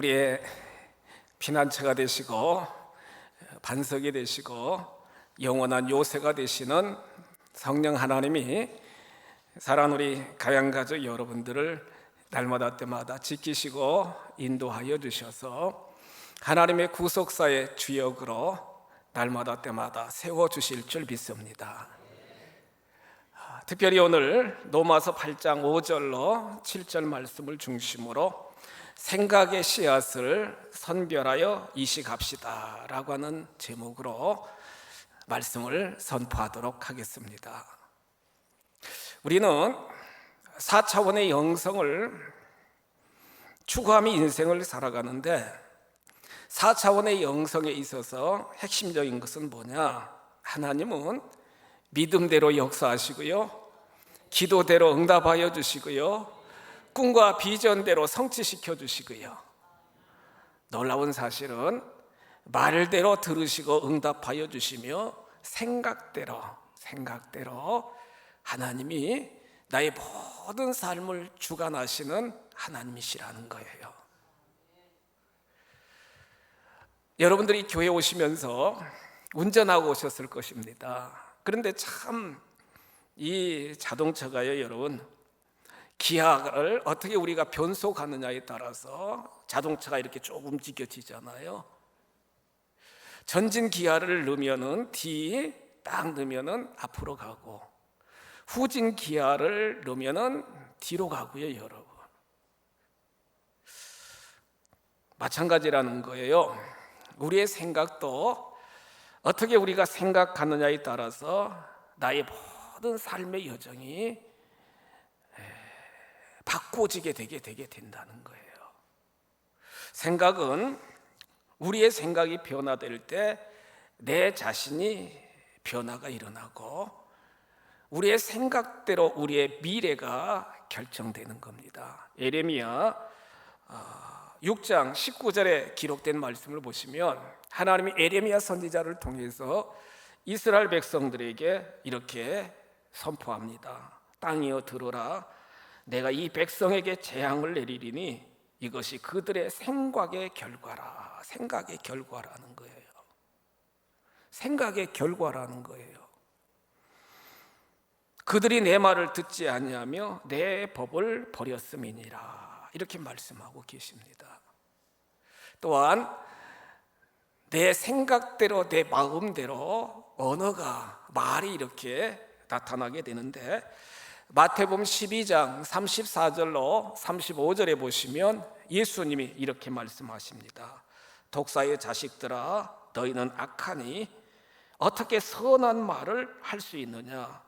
우리의 피난처가 되시고 반석이 되시고 영원한 요새가 되시는 성령 하나님이 사랑하는 우리 가양가족 여러분들을 날마다 때마다 지키시고 인도하여 주셔서 하나님의 구속사의 주역으로 날마다 때마다 세워주실 줄 믿습니다. 특별히 오늘 로마서 8장 5절로 7절 말씀을 중심으로 생각의 씨앗을 선별하여 이식합시다 라고 하는 제목으로 말씀을 선포하도록 하겠습니다. 우리는 4차원의 영성을 추구하며 인생을 살아가는데 4차원의 영성에 있어서 핵심적인 것은 뭐냐? 하나님은 믿음대로 역사하시고요, 기도대로 응답하여 주시고요, 꿈과 비전대로 성취시켜 주시고요, 놀라운 사실은 말대로 들으시고 응답하여 주시며 생각대로 하나님이 나의 모든 삶을 주관하시는 하나님이시라는 거예요. 여러분들이 교회 오시면서 운전하고 오셨을 것입니다. 그런데 참 이 자동차가요, 여러분, 기아를 어떻게 우리가 변속하느냐에 따라서 자동차가 이렇게 쭉 움직여지잖아요. 전진 기아를 넣으면은 뒤 딱 넣으면은 앞으로 가고, 후진 기아를 넣으면은 뒤로 가고요, 여러분. 마찬가지라는 거예요. 우리의 생각도 어떻게 우리가 생각하느냐에 따라서 나의 모든 삶의 여정이 바꿔지게 되게 된다는 거예요. 생각은 우리의 생각이 변화될 때 내 자신이 변화가 일어나고 우리의 생각대로 우리의 미래가 결정되는 겁니다. 예레미야 6장 19절에 기록된 말씀을 보시면 하나님이 예레미야 선지자를 통해서 이스라엘 백성들에게 이렇게 선포합니다. 땅이여 들으라, 내가 이 백성에게 재앙을 내리리니 이것이 그들의 생각의 결과라. 생각의 결과라는 거예요. 생각의 결과라는 거예요. 그들이 내 말을 듣지 아니하며 내 법을 버렸음이니라. 이렇게 말씀하고 계십니다. 또한 내 생각대로 내 마음대로 언어가 말이 이렇게 나타나게 되는데 마태복음 12장 34절로 35절에 보시면 예수님이 이렇게 말씀하십니다. 독사의 자식들아, 너희는 악하니 어떻게 선한 말을 할 수 있느냐?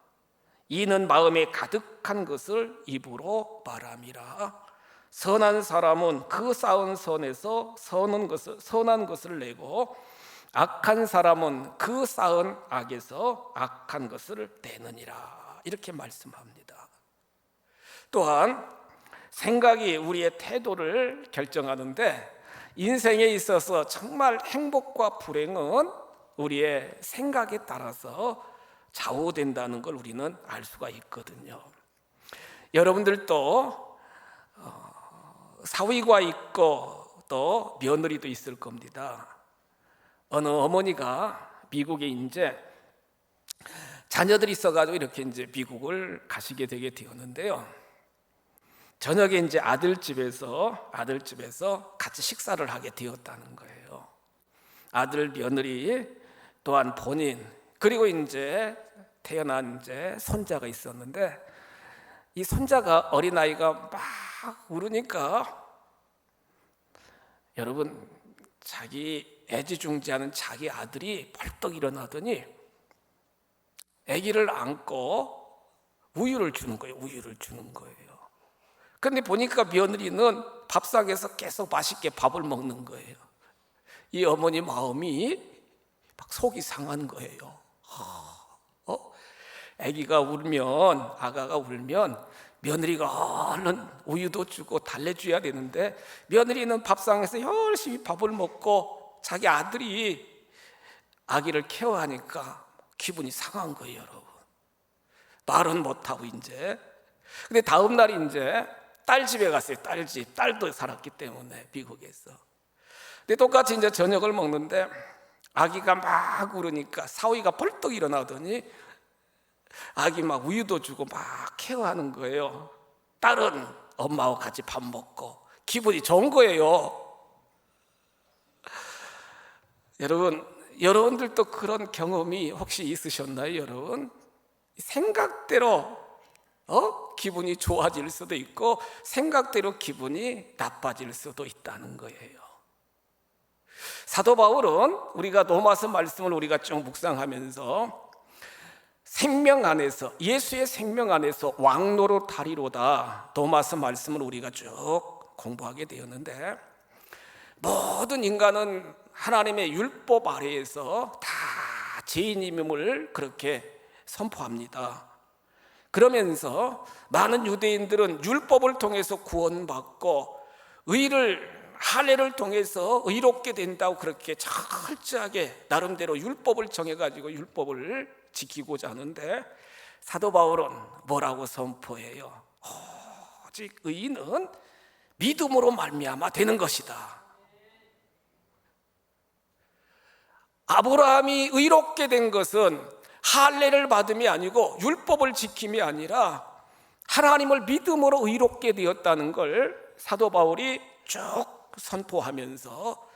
이는 마음에 가득한 것을 입으로 말함이라. 선한 사람은 그 쌓은 선에서 선한 것을 내고 악한 사람은 그 쌓은 악에서 악한 것을 내느니라. 이렇게 말씀합니다. 또한 생각이 우리의 태도를 결정하는데 인생에 있어서 정말 행복과 불행은 우리의 생각에 따라서 좌우된다는 걸 우리는 알 수가 있거든요. 여러분들도 사위가 있고 또 며느리도 있을 겁니다. 어느 어머니가 미국에 이제 자녀들이 있어가지고 이렇게 이제 미국을 가시게 되게 되었는데요. 저녁에 이제 아들 집에서 같이 식사를 하게 되었다는 거예요. 아들, 며느리, 또한 본인, 그리고 이제 태어난 이제 손자가 있었는데 이 손자가 어린아이가 막 울으니까 여러분, 자기 애지중지하는 자기 아들이 벌떡 일어나더니 아기를 안고 우유를 주는 거예요. 그런데 보니까 며느리는 밥상에서 계속 맛있게 밥을 먹는 거예요. 이 어머니 마음이 막 속이 상한 거예요. 아가가 울면 며느리가 얼른 우유도 주고 달래줘야 되는데 며느리는 밥상에서 열심히 밥을 먹고 자기 아들이 아기를 케어하니까 기분이 상한 거예요, 여러분. 말은 못하고 이제. 근데 다음 날 이제 딸 집에 갔어요. 딸 집. 딸도 살았기 때문에 미국에서. 근데 똑같이 이제 저녁을 먹는데 아기가 막 울으니까 사위가 벌떡 일어나더니 아기 막 우유도 주고 막 케어하는 거예요. 딸은 엄마하고 같이 밥 먹고 기분이 좋은 거예요. 여러분들도 그런 경험이 혹시 있으셨나요, 여러분? 생각대로 기분이 좋아질 수도 있고 생각대로 기분이 나빠질 수도 있다는 거예요. 사도 바울은 우리가 로마서 말씀을 우리가 쭉 묵상하면서 생명 안에서, 예수의 생명 안에서 왕노릇하리로다, 로마서 말씀을 우리가 쭉 공부하게 되었는데, 모든 인간은 하나님의 율법 아래에서 다 죄인임을 그렇게 선포합니다. 그러면서 많은 유대인들은 율법을 통해서 구원받고 할례를 통해서 의롭게 된다고 그렇게 철저하게 나름대로 율법을 정해가지고 율법을 지키고자 하는데, 사도 바울은 뭐라고 선포해요? 오직 의인은 믿음으로 말미암아 되는 것이다. 아브라함이 의롭게 된 것은 할례를 받음이 아니고 율법을 지킴이 아니라 하나님을 믿음으로 의롭게 되었다는 걸 사도 바울이 쭉 선포하면서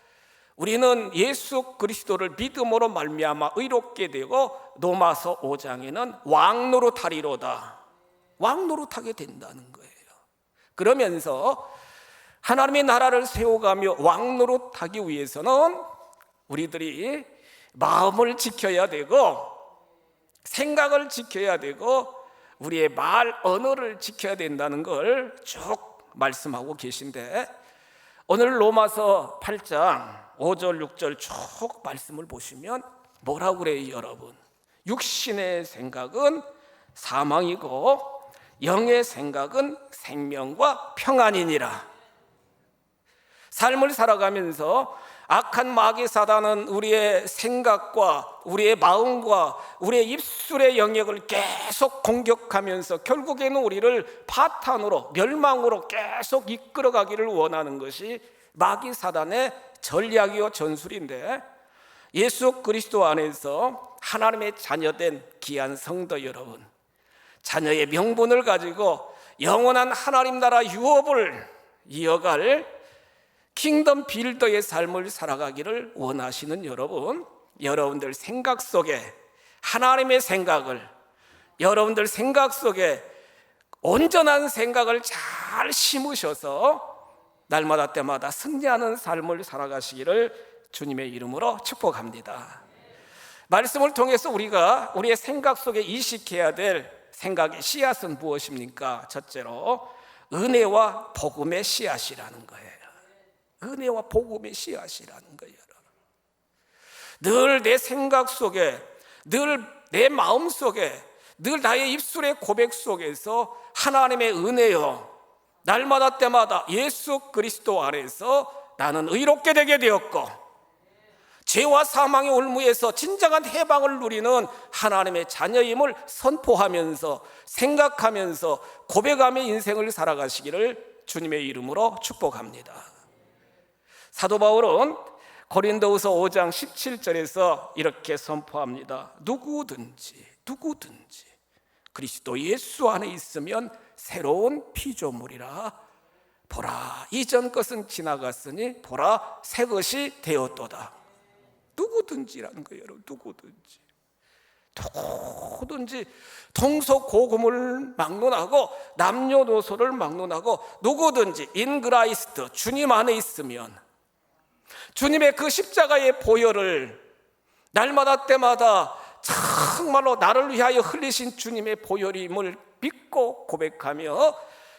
우리는 예수 그리스도를 믿음으로 말미암아 의롭게 되고 로마서 5장에는 왕노릇하리로다, 왕노릇하게 된다는 거예요. 그러면서 하나님의 나라를 세워가며 왕노릇하기 위해서는 우리들이 마음을 지켜야 되고 생각을 지켜야 되고 우리의 말 언어를 지켜야 된다는 걸 쭉 말씀하고 계신데, 오늘 로마서 8장 5절 6절 쭉 말씀을 보시면 뭐라고 그래요, 여러분? 육신의 생각은 사망이고 영의 생각은 생명과 평안이니라. 삶을 살아가면서 악한 마귀 사단은 우리의 생각과 우리의 마음과 우리의 입술의 영역을 계속 공격하면서 결국에는 우리를 파탄으로, 멸망으로 계속 이끌어가기를 원하는 것이 마귀 사단의 전략이요 전술인데, 예수 그리스도 안에서 하나님의 자녀된 귀한 성도 여러분, 자녀의 명분을 가지고 영원한 하나님 나라 유업을 이어갈 킹덤 빌더의 삶을 살아가기를 원하시는 여러분, 여러분들 생각 속에 하나님의 생각을, 여러분들 생각 속에 온전한 생각을 잘 심으셔서 날마다 때마다 승리하는 삶을 살아가시기를 주님의 이름으로 축복합니다. 말씀을 통해서 우리가 우리의 생각 속에 이식해야 될 생각의 씨앗은 무엇입니까? 첫째로 은혜와 복음의 씨앗이라는 거예요. 은혜와 복음의 씨앗이라는 거예요. 늘 내 생각 속에, 늘 내 마음 속에, 늘 나의 입술의 고백 속에서 하나님의 은혜요, 날마다 때마다 예수 그리스도 안에서 나는 의롭게 되게 되었고 죄와 사망의 올무에서 진정한 해방을 누리는 하나님의 자녀임을 선포하면서 생각하면서 고백하며 인생을 살아가시기를 주님의 이름으로 축복합니다. 사도 바울은 고린도후서 5장 17절에서 이렇게 선포합니다. 누구든지 그리스도 예수 안에 있으면 새로운 피조물이라. 보라, 이전 것은 지나갔으니 보라, 새 것이 되었도다. 누구든지라는 거예요, 여러분. 누구든지 동서고금을 막론하고 남녀노소를 막론하고 누구든지 인 그라이스트, 주님 안에 있으면 주님의 그 십자가의 보혈을 날마다 때마다 정말로 나를 위하여 흘리신 주님의 보혈임을 믿고 고백하며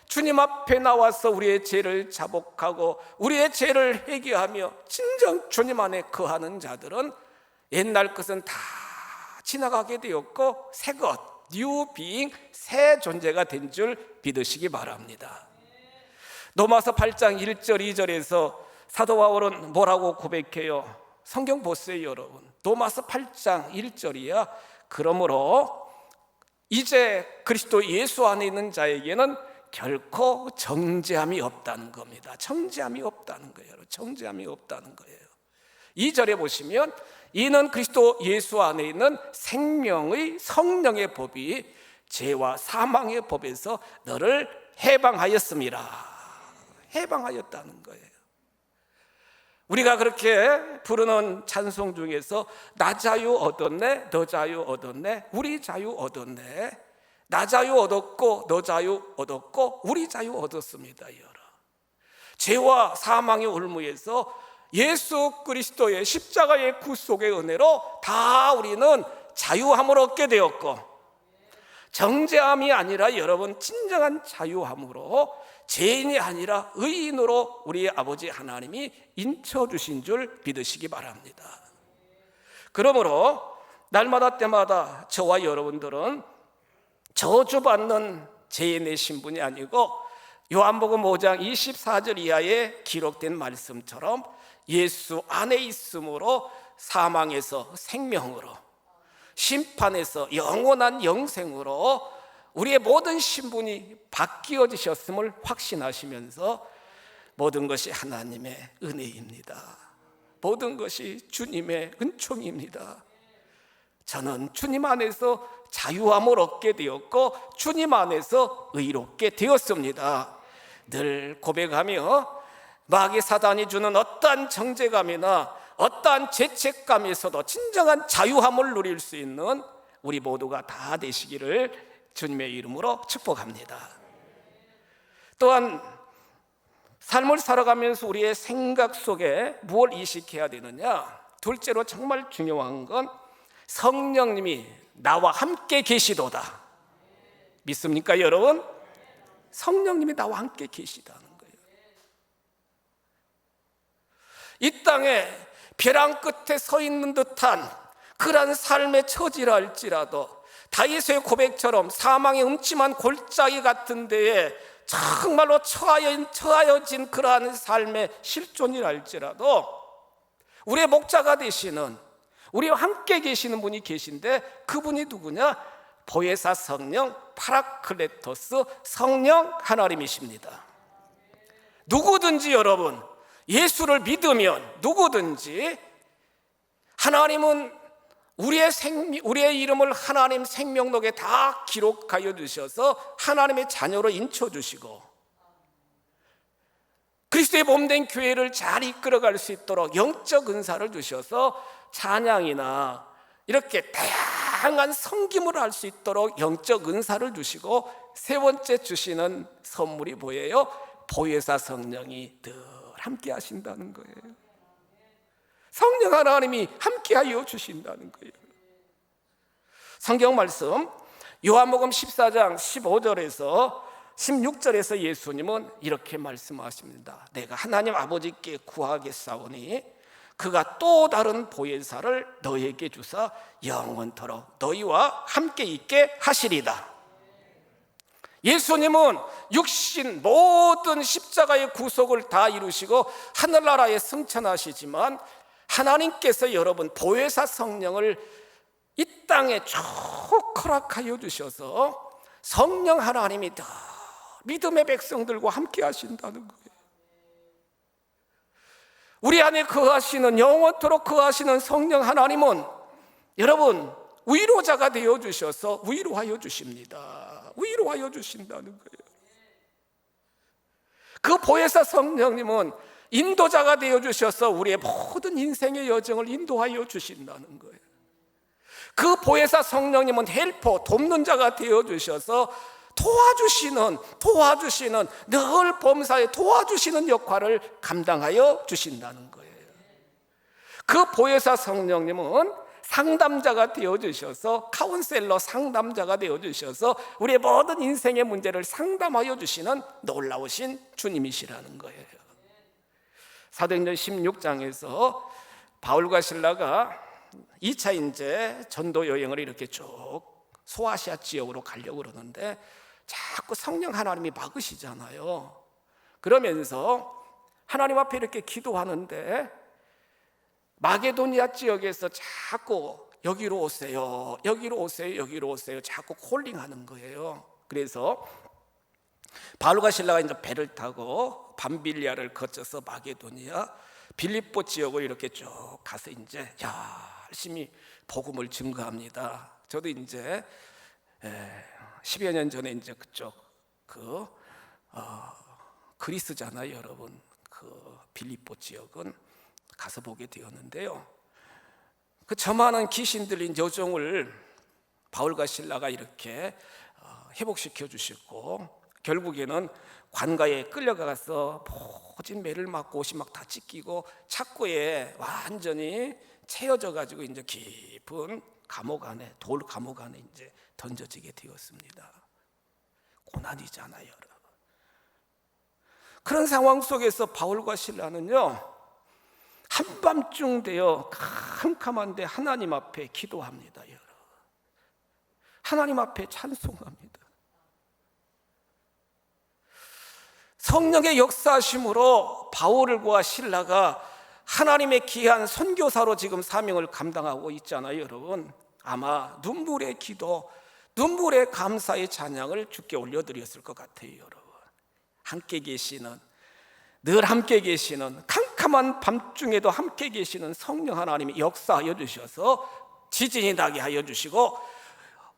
주님 앞에 나와서 우리의 죄를 자복하고 우리의 죄를 회개하며 진정 주님 안에 거하는 자들은 옛날 것은 다 지나가게 되었고 새 것, 뉴 비잉, 새 존재가 된 줄 믿으시기 바랍니다. 로마서 8장 1절 2절에서 사도 바울은 뭐라고 고백해요? 성경 보세요, 여러분. 로마서 8장 1절이야. 그러므로 이제 그리스도 예수 안에 있는 자에게는 결코 정죄함이 없다는 겁니다. 정죄함이 없다는 거예요. 정죄함이 없다는 거예요. 2절에 보시면 이는 그리스도 예수 안에 있는 생명의 성령의 법이 죄와 사망의 법에서 너를 해방하였습니다. 해방하였다는 거예요. 우리가 그렇게 부르는 찬송 중에서 나 자유 얻었네, 너 자유 얻었네, 우리 자유 얻었네, 나 자유 얻었고 너 자유 얻었고 우리 자유 얻었습니다. 죄와 사망의 올무에서 예수 그리스도의 십자가의 구속의 은혜로 다 우리는 자유함을 얻게 되었고, 정죄함이 아니라 여러분 진정한 자유함으로 죄인이 아니라 의인으로 우리 아버지 하나님이 인쳐주신 줄 믿으시기 바랍니다. 그러므로 날마다 때마다 저와 여러분들은 저주받는 죄인의 신분이 아니고 요한복음 5장 24절 이하에 기록된 말씀처럼 예수 안에 있음으로 사망에서 생명으로, 심판에서 영원한 영생으로 우리의 모든 신분이 바뀌어지셨음을 확신하시면서 모든 것이 하나님의 은혜입니다. 모든 것이 주님의 은총입니다. 저는 주님 안에서 자유함을 얻게 되었고 주님 안에서 의롭게 되었습니다. 늘 고백하며 마귀 사단이 주는 어떠한 정죄감이나 어떠한 죄책감에서도 진정한 자유함을 누릴 수 있는 우리 모두가 다 되시기를 주님의 이름으로 축복합니다. 또한 삶을 살아가면서 우리의 생각 속에 무엇을 이식해야 되느냐? 둘째로 정말 중요한 건 성령님이 나와 함께 계시도다. 믿습니까 여러분? 성령님이 나와 함께 계시다는 거예요. 이 땅에 벼랑 끝에 서 있는 듯한 그러한 삶의 처지라 할지라도 다윗의 고백처럼 사망의 음침한 골짜기 같은 데에 정말로 처하여진 그러한 삶의 실존이라 할지라도 우리의 목자가 되시는, 우리와 함께 계시는 분이 계신데 그분이 누구냐? 보혜사 성령 파라클레토스 성령 하나님이십니다. 누구든지 여러분 예수를 믿으면 누구든지 하나님은 우리의 이름을 하나님 생명록에 다 기록하여 주셔서 하나님의 자녀로 인쳐주시고 그리스도의 몸된 교회를 잘 이끌어갈 수 있도록 영적 은사를 주셔서 찬양이나 이렇게 다양한 섬김을 할 수 있도록 영적 은사를 주시고 세 번째 주시는 선물이 뭐예요? 보혜사 성령이 늘 함께 하신다는 거예요. 성령 하나님이 함께하여 주신다는 거예요. 성경 말씀 요한복음 14장 15절에서 16절에서 예수님은 이렇게 말씀하십니다. 내가 하나님 아버지께 구하겠사오니 그가 또 다른 보혜사를 너에게 주사 영원토록 너희와 함께 있게 하시리다. 예수님은 육신 모든 십자가의 구속을 다 이루시고 하늘나라에 승천하시지만 하나님께서 여러분 보혜사 성령을 이 땅에 쭉 허락하여 주셔서 성령 하나님이 더 믿음의 백성들과 함께 하신다는 거예요. 우리 안에 거하시는, 영원토록 거하시는 성령 하나님은 여러분 위로자가 되어 주셔서 위로하여 주십니다. 위로하여 주신다는 거예요. 그 보혜사 성령님은 인도자가 되어 주셔서 우리의 모든 인생의 여정을 인도하여 주신다는 거예요. 그 보혜사 성령님은 헬퍼, 돕는 자가 되어 주셔서 도와주시는 늘 범사에 도와주시는 역할을 감당하여 주신다는 거예요. 그 보혜사 성령님은 상담자가 되어 주셔서 카운셀러 상담자가 되어 주셔서 우리의 모든 인생의 문제를 상담하여 주시는 놀라우신 주님이시라는 거예요. 사도행전 16장에서 바울과 실라가 2차 이제 전도 여행을 이렇게 쭉 소아시아 지역으로 가려고 그러는데 자꾸 성령 하나님이 막으시잖아요. 그러면서 하나님 앞에 이렇게 기도하는데 마게도니아 지역에서 자꾸 여기로 오세요, 여기로 오세요, 여기로 오세요 자꾸 콜링하는 거예요. 그래서 바울과 실라가 이제 배를 타고 밤빌리아를 거쳐서 마게도니아 빌립보 지역을 이렇게 쭉 가서 이제 열심히 복음을 증거합니다. 저도 이제 10여 년 전에 이제 그쪽 그리스잖아요, 여러분. 그 빌립보 지역은 가서 보게 되었는데요. 그 저만한 귀신 들린 여종을 바울과 실라가 이렇게 회복시켜 주셨고, 결국에는 관가에 끌려가서 모진 매를 맞고 옷이 막 다 찢기고 착고에 완전히 채워져 가지고 이제 깊은 감옥 안에, 돌 감옥 안에 이제 던져지게 되었습니다. 고난이잖아요, 여러분. 그런 상황 속에서 바울과 실라는요, 한밤중 되어 캄캄한데 하나님 앞에 기도합니다, 여러분. 하나님 앞에 찬송합니다. 성령의 역사하심으로 바울과 실라가 하나님의 귀한 선교사로 지금 사명을 감당하고 있잖아요, 여러분. 아마 눈물의 기도, 눈물의 감사의 찬양을 주께 올려드렸을 것 같아요, 여러분. 함께 계시는, 늘 함께 계시는, 캄캄한 밤중에도 함께 계시는 성령 하나님이 역사하여 주셔서 지진이 나게 하여 주시고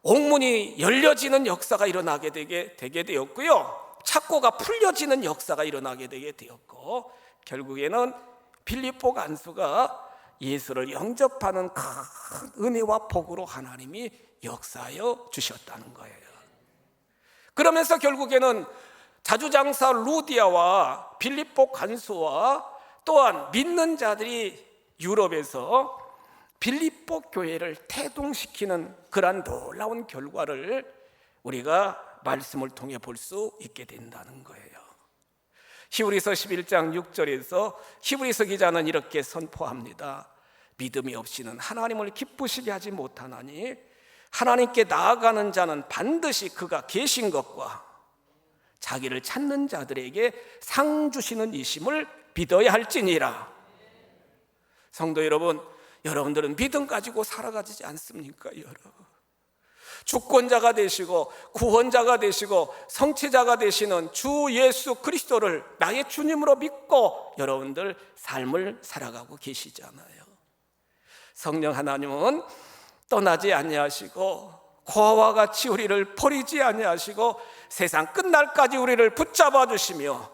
옥문이 열려지는 역사가 일어나게 되게 되었고요, 착고가 풀려지는 역사가 일어나게 되게 되었고, 결국에는 빌립보 간수가 예수를 영접하는 큰 은혜와 복으로 하나님이 역사하여 주셨다는 거예요. 그러면서 결국에는 자주장사 루디아와 빌립보 간수와 또한 믿는 자들이 유럽에서 빌립보 교회를 태동시키는 그러한 놀라운 결과를 우리가 말씀을 통해 볼 수 있게 된다는 거예요. 히브리서 11장 6절에서 히브리서 기자는 이렇게 선포합니다. 믿음이 없이는 하나님을 기쁘시게 하지 못하나니 하나님께 나아가는 자는 반드시 그가 계신 것과 자기를 찾는 자들에게 상 주시는 이심을 믿어야 할지니라. 성도 여러분, 여러분들은 믿음 가지고 살아가지 않습니까, 여러분? 주권자가 되시고 구원자가 되시고 성취자가 되시는 주 예수 그리스도를 나의 주님으로 믿고 여러분들 삶을 살아가고 계시잖아요. 성령 하나님은 떠나지 아니하시고 고아와 같이 우리를 버리지 아니하시고 세상 끝날까지 우리를 붙잡아 주시며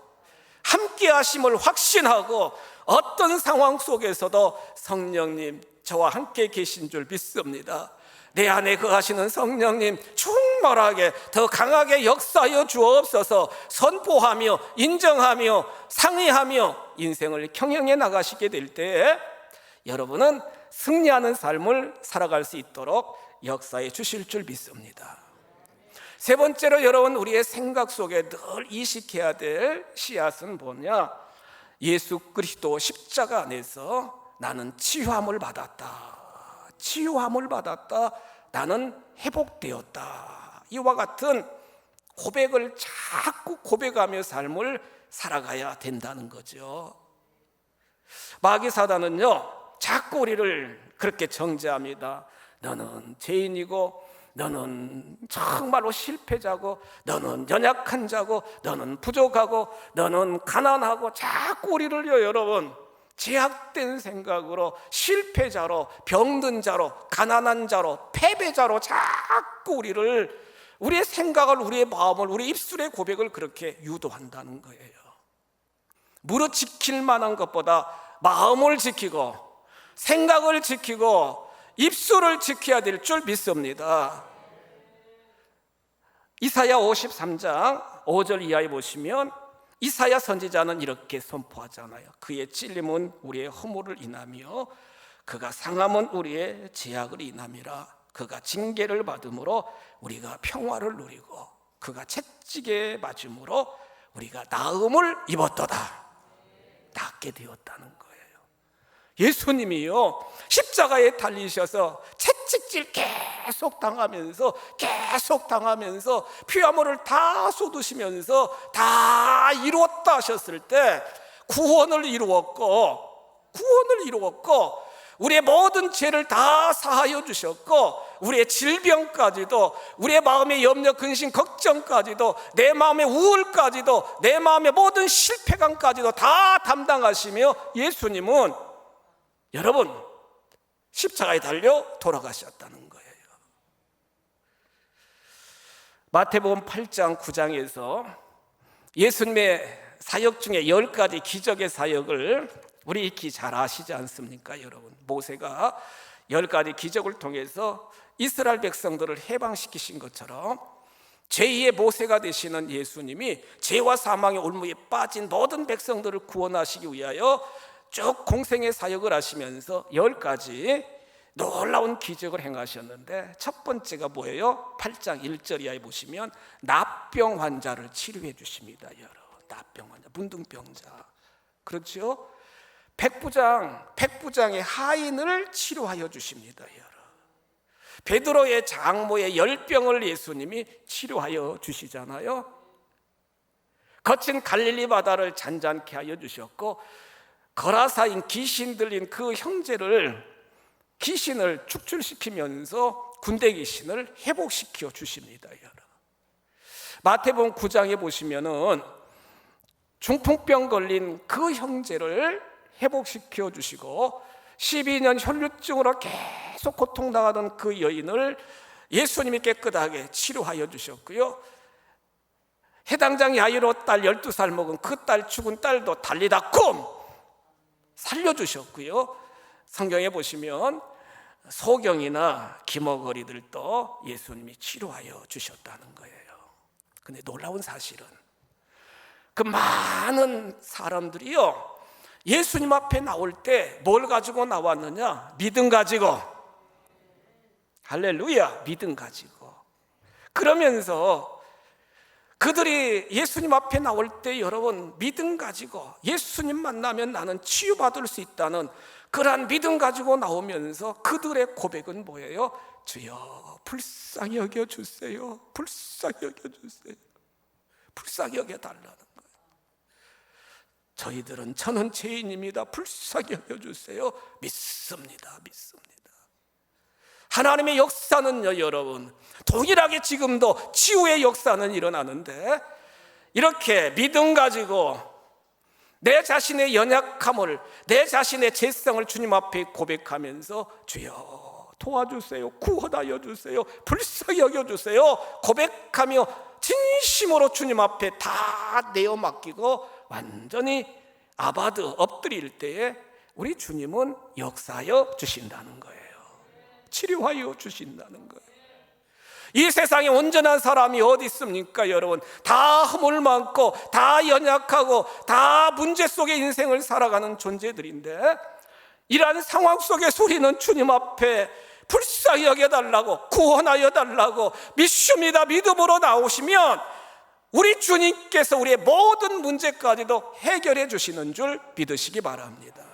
함께 하심을 확신하고 어떤 상황 속에서도 성령님 저와 함께 계신 줄 믿습니다. 내 안에 거하시는 성령님 충만하게 더 강하게 역사하여 주옵소서. 선포하며 인정하며 상의하며 인생을 경영해 나가시게 될 때 여러분은 승리하는 삶을 살아갈 수 있도록 역사해 주실 줄 믿습니다. 세 번째로 여러분, 우리의 생각 속에 늘 이식해야 될 씨앗은 뭐냐? 예수 그리스도 십자가 안에서 나는 치유함을 받았다, 치유함을 받았다, 나는 회복되었다, 이와 같은 고백을 자꾸 고백하며 삶을 살아가야 된다는 거죠. 마귀 사단은요 자꾸 우리를 그렇게 정죄합니다. 너는 죄인이고 너는 정말로 실패자고 너는 연약한 자고 너는 부족하고 너는 가난하고 자꾸 우리를요 여러분 제약된 생각으로 실패자로, 병든 자로, 가난한 자로, 패배자로 자꾸 우리의 생각을, 우리의 마음을, 우리 입술의 고백을 그렇게 유도한다는 거예요. 무릇 지킬 만한 것보다 마음을 지키고 생각을 지키고 입술을 지켜야 될 줄 믿습니다. 이사야 53장 5절 이하에 보시면 이사야 선지자는 이렇게 선포하잖아요. 그의 찔림은 우리의 허물을 인하며 그가 상함은 우리의 죄악을 인함이라. 그가 징계를 받음으로 우리가 평화를 누리고 그가 채찍에 맞음으로 우리가 나음을 입었도다. 낫게 되었다는 거예요. 예수님이요 십자가에 달리셔서 채찍질 계속 당하면서 피와 물을 다 쏟으시면서 다 이루었다 하셨을 때 구원을 이루었고 우리의 모든 죄를 다 사하여 주셨고 우리의 질병까지도, 우리의 마음의 염려, 근심, 걱정까지도, 내 마음의 우울까지도, 내 마음의 모든 실패감까지도 다 담당하시며 예수님은 여러분 십자가에 달려 돌아가셨다는 거예요. 마태복음 8장 9장에서 예수님의 사역 중에 10가지 기적의 사역을 우리 익히 잘 아시지 않습니까 여러분? 모세가 10가지 기적을 통해서 이스라엘 백성들을 해방시키신 것처럼 제2의 모세가 되시는 예수님이 죄와 사망의 올무에 빠진 모든 백성들을 구원하시기 위하여 쭉 공생의 사역을 하시면서 10가지 놀라운 기적을 행하셨는데, 첫 번째가 뭐예요? 8장 1절 이하에 보시면 납병 환자를 치료해 주십니다. 여러분, 납병 환자, 문둥병자, 그렇죠? 백부장의 하인을 치료하여 주십니다. 여러분, 베드로의 장모의 열병을 예수님이 치료하여 주시잖아요. 거친 갈릴리 바다를 잔잔케 하여 주셨고, 거라사인 귀신 들린 그 형제를, 귀신을 축출시키면서 군대 귀신을 회복시켜 주십니다. 여러분, 마태복음 9장에 보시면은 중풍병 걸린 그 형제를 회복시켜 주시고, 12년 혈류증으로 계속 고통당하던 그 여인을 예수님이 깨끗하게 치료하여 주셨고요, 해당장 야이로 딸 12살 먹은 그 딸, 죽은 딸도 달리다 꿈 살려주셨고요, 성경에 보시면 소경이나 기머거리들도 예수님이 치료하여 주셨다는 거예요. 근데 놀라운 사실은 그 많은 사람들이요, 예수님 앞에 나올 때 뭘 가지고 나왔느냐? 믿음 가지고. 할렐루야, 믿음 가지고. 그러면서 그들이 예수님 앞에 나올 때 여러분 믿음 가지고, 예수님 만나면 나는 치유받을 수 있다는 그러한 믿음 가지고 나오면서 그들의 고백은 뭐예요? 주여 불쌍히 여겨주세요, 불쌍히 여겨주세요, 불쌍히 여겨달라는 거예요. 저는 죄인입니다, 불쌍히 여겨주세요. 믿습니다. 하나님의 역사는요 여러분, 동일하게 지금도 치유의 역사는 일어나는데, 이렇게 믿음 가지고 내 자신의 연약함을, 내 자신의 죄성을 주님 앞에 고백하면서 주여 도와주세요, 구원하여 주세요, 불쌍히 여겨주세요 고백하며 진심으로 주님 앞에 다 내어 맡기고 완전히 아바드 엎드릴 때에 우리 주님은 역사하여 주신다는 거예요. 치료하여 주신다는 거예요. 이 세상에 온전한 사람이 어디 있습니까 여러분? 다 허물 많고 다 연약하고 다 문제 속의 인생을 살아가는 존재들인데, 이러한 상황 속에서 우리는 주님 앞에 불쌍히 여겨달라고, 구원하여 달라고 믿습니다, 믿음으로 나오시면 우리 주님께서 우리의 모든 문제까지도 해결해 주시는 줄 믿으시기 바랍니다.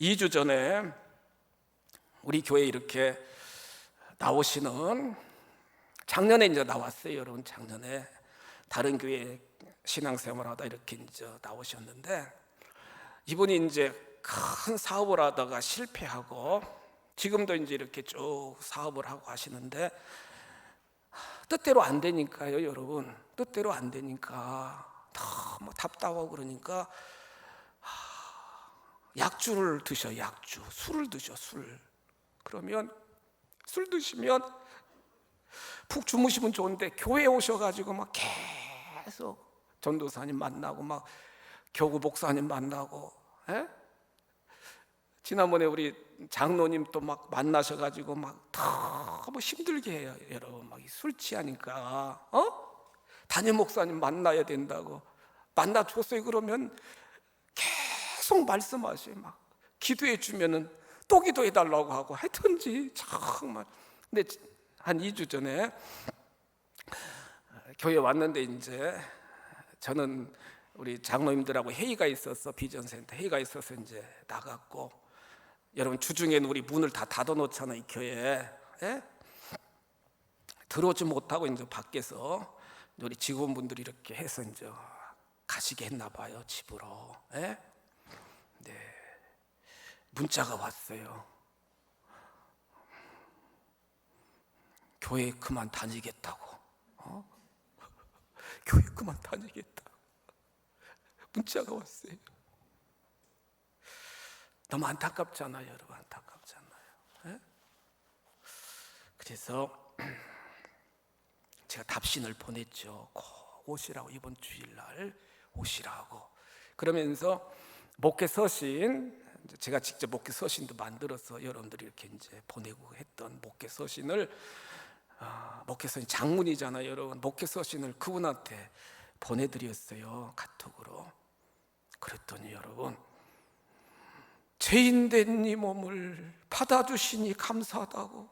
2주 전에 우리 교회에 이렇게 나오시는, 작년에 이제 나왔어요 여러분. 작년에 다른 교회 신앙생활 하다 이렇게 이제 나오셨는데, 이분이 이제 큰 사업을 하다가 실패하고 지금도 이제 이렇게 쭉 사업을 하고 하시는데, 뜻대로 안 되니까요 여러분, 뜻대로 안 되니까 너무 답답하고 그러니까 약주를 드셔, 약주, 술을 드셔, 술. 그러면 술 드시면 푹 주무시면 좋은데 교회에 오셔가지고 막 계속 전도사님 만나고 막 교구 목사님 만나고, 지난번에 우리 장로님 또 막 만나셔가지고 막 너무 힘들게 해요 여러분. 막 술 취하니까 담임 목사님 만나야 된다고 만나줬어요. 그러면 계속 말씀하셔요. 막 기도해 주면은 또 기도해 달라고 하고, 하여튼지 정말. 근데 한 2주 전에 교회 왔는데, 이제 저는 우리 장로님들하고 회의가 있어서, 비전센터 회의가 있어서 이제 나갔고, 여러분 주중에는 우리 문을 다 닫아 놓잖아요 이 교회에. 들어오지 못하고 이제 밖에서 우리 직원분들이 이렇게 해서 이제 가시게 했나 봐요 집으로. 네. 문자가 왔어요. 교회 그만 다니겠다고. 교회 그만 다니겠다. 문자가 왔어요. 너무 안타깝잖아요, 여러분. 안타깝잖아요. 네? 그래서 제가 답신을 보냈죠. 꼭 오시라고, 이번 주일날 오시라고. 그러면서 목회 서신, 제가 직접 목회 서신도 만들어서 여러분들이 이렇게 이제 보내고 했던 목회 서신을, 목회 서신 장문이잖아요, 여러분. 목회 서신을 그분한테 보내드렸어요, 카톡으로. 그랬더니 여러분, 죄인된 이 몸을 받아주시니 감사하다고,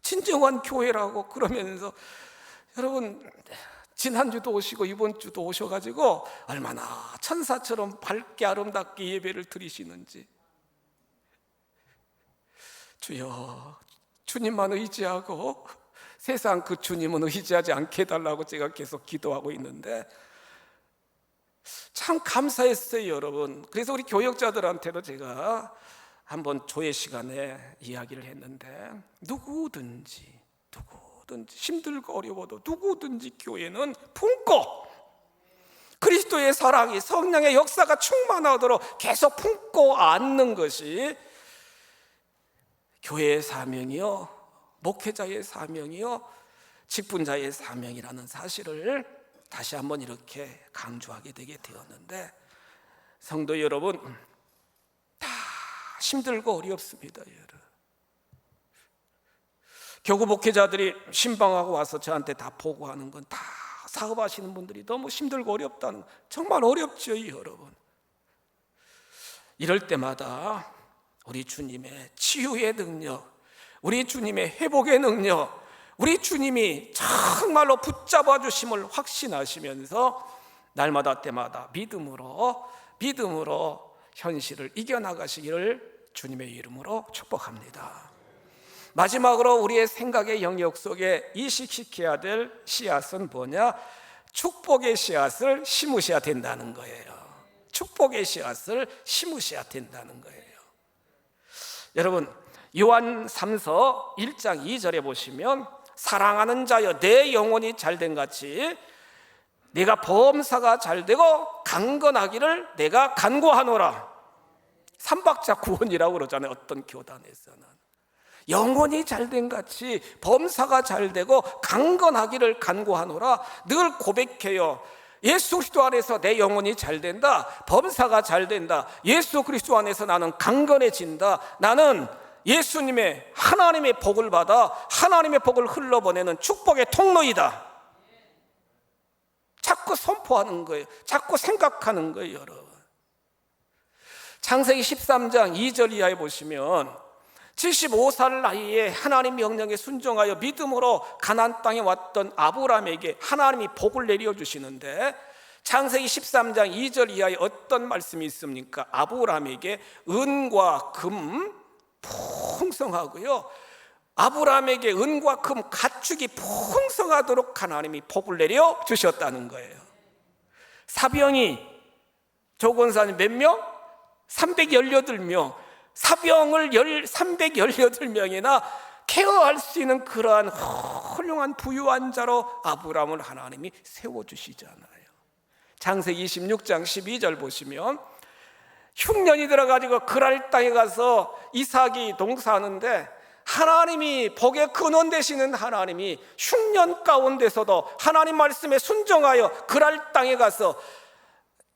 진정한 교회라고 그러면서, 여러분 지난주도 오시고 이번 주도 오셔가지고 얼마나 천사처럼 밝게 아름답게 예배를 드리시는지. 주여, 주님만 의지하고 세상 그 주님은 의지하지 않게 해달라고 제가 계속 기도하고 있는데 참 감사했어요, 여러분. 그래서 우리 교역자들한테도 제가 한번 조회 시간에 이야기를 했는데, 누구든지 힘들고 어려워도 누구든지 교회는 품고, 그리스도의 사랑이, 성령의 역사가 충만하도록 계속 품고 안는 것이 교회의 사명이요, 목회자의 사명이요, 직분자의 사명이라는 사실을 다시 한번 이렇게 강조하게 되게 되었는데, 성도 여러분, 다 힘들고 어렵습니다, 여러분. 교구 목회자들이 신방하고 와서 저한테 다 보고하는 건, 다 사업하시는 분들이 너무 힘들고 어렵다는, 정말 어렵죠, 여러분. 이럴 때마다 우리 주님의 치유의 능력, 우리 주님의 회복의 능력, 우리 주님이 정말로 붙잡아 주심을 확신하시면서 날마다 때마다 믿음으로 현실을 이겨나가시기를 주님의 이름으로 축복합니다. 마지막으로 우리의 생각의 영역 속에 이식시켜야 될 씨앗은 뭐냐? 축복의 씨앗을 심으셔야 된다는 거예요. 축복의 씨앗을 심으셔야 된다는 거예요. 여러분, 요한 3서 1장 2절에 보시면, 사랑하는 자여 내 영혼이 잘된 같이 네가 범사가 잘되고 강건하기를 내가 간구하노라. 삼박자 구원이라고 그러잖아요, 어떤 교단에서는. 영혼이 잘된 같이 범사가 잘되고 강건하기를 간구하노라. 늘 고백해요. 예수 그리스도 안에서 내 영혼이 잘된다, 범사가 잘된다, 예수 그리스도 안에서 나는 강건해진다, 나는 예수님의 하나님의 복을 받아 하나님의 복을 흘러보내는 축복의 통로이다. 자꾸 선포하는 거예요. 자꾸 생각하는 거예요, 여러분. 창세기 13장 2절 이하에 보시면, 75살 나이에 하나님 명령에 순종하여 믿음으로 가나안 땅에 왔던 아브라함에게 하나님이 복을 내려주시는데, 창세기 13장 2절 이하에 어떤 말씀이 있습니까? 아브라함에게 은과 금 풍성하고요, 아브라함에게 은과 금 가축이 풍성하도록 하나님이 복을 내려주셨다는 거예요. 사병이 조건사님 몇 명? 318명. 사병을 318명이나 케어할 수 있는 그러한 훌륭한 부유한 자로 아브라함을 하나님이 세워주시잖아요. 창세기 26장 12절 보시면, 흉년이 들어가지고 그랄 땅에 가서 이삭이 농사하는데, 하나님이 복의 근원 되시는 하나님이 흉년 가운데서도 하나님 말씀에 순종하여 그랄 땅에 가서,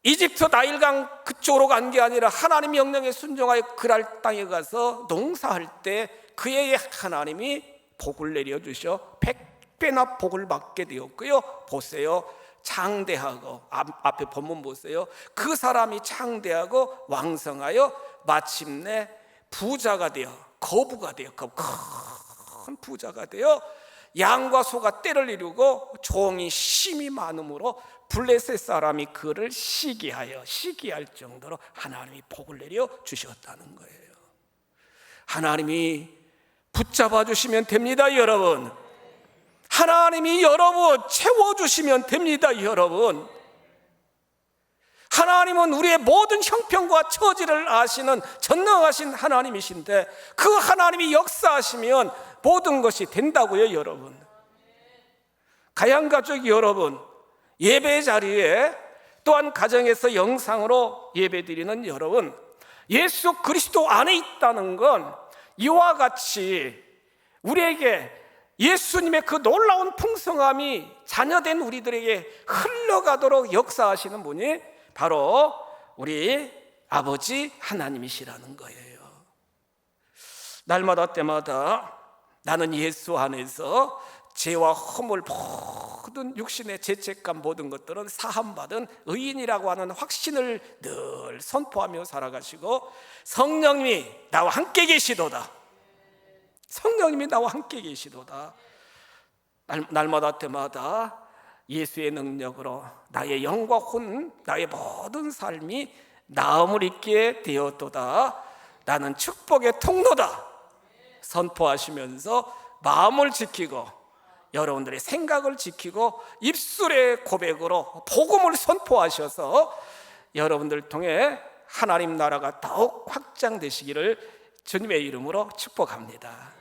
이집트 나일강 그쪽으로 간 게 아니라 하나님 명령에 순종하여 그랄 땅에 가서 농사할 때 그에게 하나님이 복을 내려주셔 100배나 복을 받게 되었고요. 보세요, 장대하고, 앞에 본문 보세요. 그 사람이 장대하고 왕성하여 마침내 부자가 되어, 거부가 되어, 큰 부자가 되어 양과 소가 떼를 이루고 종이 심이 많음으로 블레셋 사람이 그를 시기할 정도로 하나님이 복을 내려 주셨다는 거예요. 하나님이 붙잡아 주시면 됩니다, 여러분. 하나님이 여러분 채워주시면 됩니다, 여러분. 하나님은 우리의 모든 형편과 처지를 아시는 전능하신 하나님이신데, 그 하나님이 역사하시면 모든 것이 된다고요, 여러분. 가양가족 여러분, 예배 자리에 또한 가정에서 영상으로 예배드리는 여러분, 예수 그리스도 안에 있다는 건 이와 같이 우리에게 예수님의 그 놀라운 풍성함이 자녀된 우리들에게 흘러가도록 역사하시는 분이 바로 우리 아버지 하나님이시라는 거예요. 날마다 때마다 나는 예수 안에서 죄와 허물 모든 육신의 죄책감 모든 것들은 사함받은 의인이라고 하는 확신을 늘 선포하며 살아가시고, 성령님이 나와 함께 계시도다, 성령님이 나와 함께 계시도다, 날마다 때마다 예수의 능력으로 나의 영과 혼, 나의 모든 삶이 나음을 입게 되었도다, 나는 축복의 통로다 선포하시면서 마음을 지키고 여러분들의 생각을 지키고 입술의 고백으로 복음을 선포하셔서 여러분들 통해 하나님 나라가 더욱 확장되시기를 주님의 이름으로 축복합니다.